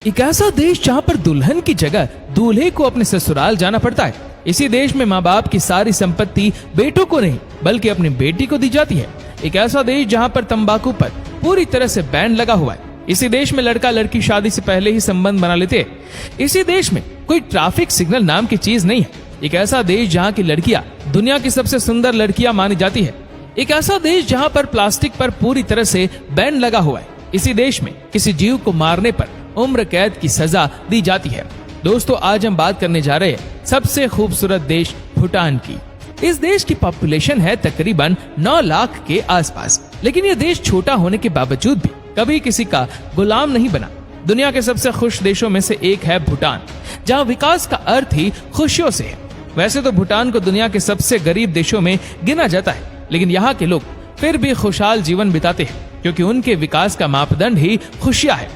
एक ऐसा देश जहाँ पर दुल्हन की जगह दूल्हे को अपने ससुराल जाना पड़ता है। इसी देश में माँ बाप की सारी संपत्ति बेटों को नहीं बल्कि अपनी बेटी को दी जाती है। एक ऐसा देश जहाँ पर तंबाकू पर पूरी तरह से बैन लगा हुआ है। इसी देश में लड़का लड़की शादी से पहले ही संबंध बना लेते हैं। इसी देश में कोई ट्रैफिक सिग्नल नाम की चीज नहीं है। एक ऐसा देश जहाँ की लड़कियां दुनिया की सबसे सुंदर लड़कियां मानी जाती है। एक ऐसा देश जहाँ पर प्लास्टिक पर पूरी तरह से बैन लगा हुआ है। इसी देश में किसी जीव को मारने पर उम्र कैद की सजा दी जाती है। दोस्तों, आज हम बात करने जा रहे हैं सबसे खूबसूरत देश भूटान की। इस देश की पॉपुलेशन है तकरीबन 9 लाख के आसपास, लेकिन यह देश छोटा होने के बावजूद भी कभी किसी का गुलाम नहीं बना। दुनिया के सबसे खुश देशों में से एक है भूटान, जहाँ विकास का अर्थ ही खुशियों से है। वैसे तो भूटान को दुनिया के सबसे गरीब देशों में गिना जाता है, लेकिन यहाँ के लोग फिर भी खुशहाल जीवन बिताते हैं क्योंकि उनके विकास का मापदंड ही खुशियाँ है।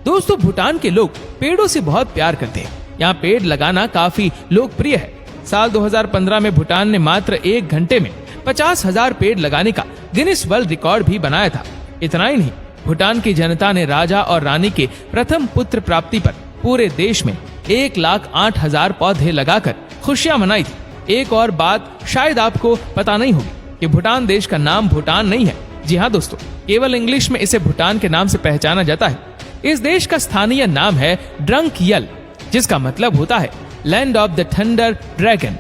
दोस्तों, भूटान के लोग पेड़ों से बहुत प्यार करते हैं। यहाँ पेड़ लगाना काफी लोकप्रिय है। साल 2015 में भूटान ने मात्र 1 घंटे में 50,000 पेड़ लगाने का गिनीज वर्ल्ड रिकॉर्ड भी बनाया था। इतना ही नहीं, भूटान की जनता ने राजा और रानी के प्रथम पुत्र प्राप्ति पर पूरे देश में 1,08,000 पौधे लगाकर खुशियां मनाई थी। एक और बात शायद आपको पता नहीं होगी कि भूटान देश का नाम भूटान नहीं है। जी हाँ दोस्तों, केवल इंग्लिश में इसे भूटान के नाम से पहचाना जाता है। इस देश का स्थानीय नाम है ड्रंकयल, जिसका मतलब होता है land of the thunder dragon.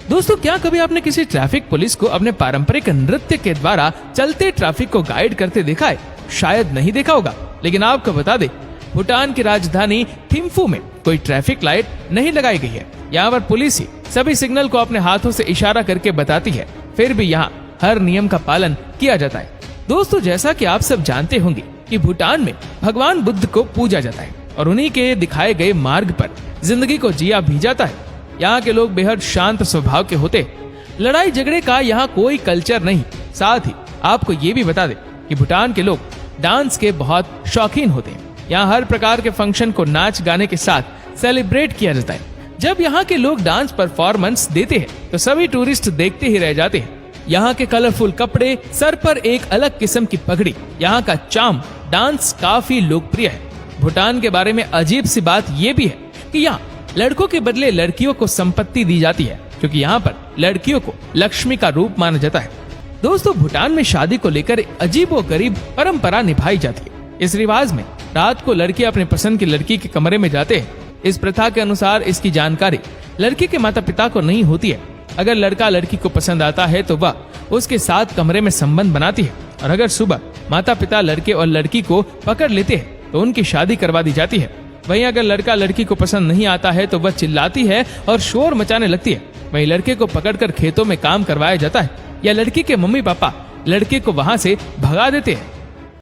दोस्तों, क्या कभी आपने किसी ट्रैफिक पुलिस को अपने पारंपरिक नृत्य के द्वारा चलते ट्रैफिक को गाइड करते देखा है? शायद नहीं देखा होगा, लेकिन आपको बता दे, भूटान की राजधानी थिम्फू में कोई ट्रैफिक लाइट नहीं लगाई गई है। यहाँ पर पुलिस ही सभी सिग्नल को अपने हाथों से इशारा करके बताती है। फिर भी यहाँ हर नियम का पालन किया जाता है। दोस्तों, जैसा कि आप सब जानते होंगे कि भूटान में भगवान बुद्ध को पूजा जाता है और उन्हीं के दिखाए गए मार्ग पर जिंदगी को जिया भी जाता है। यहाँ के लोग बेहद शांत स्वभाव के होते हैं। लड़ाई झगड़े का यहाँ कोई कल्चर नहीं। साथ ही आपको ये भी बता दे कि भूटान के लोग डांस के बहुत शौकीन होते हैं। यहाँ हर प्रकार के फंक्शन को नाच गाने के साथ सेलिब्रेट किया जाता है। जब यहाँ के लोग डांस परफॉर्मेंस देते हैं तो सभी टूरिस्ट देखते ही रह जाते हैं। यहाँ के कलरफुल कपड़े, सर पर एक अलग किस्म की पगड़ी, यहाँ का चार्म, डांस काफी लोकप्रिय है। भूटान के बारे में अजीब सी बात ये भी है कि यहाँ लड़कों के बदले लड़कियों को संपत्ति दी जाती है, क्योंकि यहाँ पर लड़कियों को लक्ष्मी का रूप माना जाता है। दोस्तों, भूटान में शादी को लेकर अजीबोगरीब परंपरा निभाई जाती है। इस रिवाज में रात को लड़के अपने पसंद की लड़की के कमरे में जाते हैं। इस प्रथा के अनुसार इसकी जानकारी लड़के के माता पिता को नहीं होती है। अगर लड़का लड़की को पसंद आता है तो वह उसके साथ कमरे में संबंध बनाती है, और अगर सुबह माता पिता लड़के और लड़की को पकड़ लेते हैं तो उनकी शादी करवा दी जाती है। वहीं अगर लड़का लड़की को पसंद नहीं आता है तो वह चिल्लाती है और शोर मचाने लगती है। वहीं लड़के को पकड़कर खेतों में काम करवाया जाता है या लड़की के मम्मी पापा लड़के को वहां से भगा देते हैं।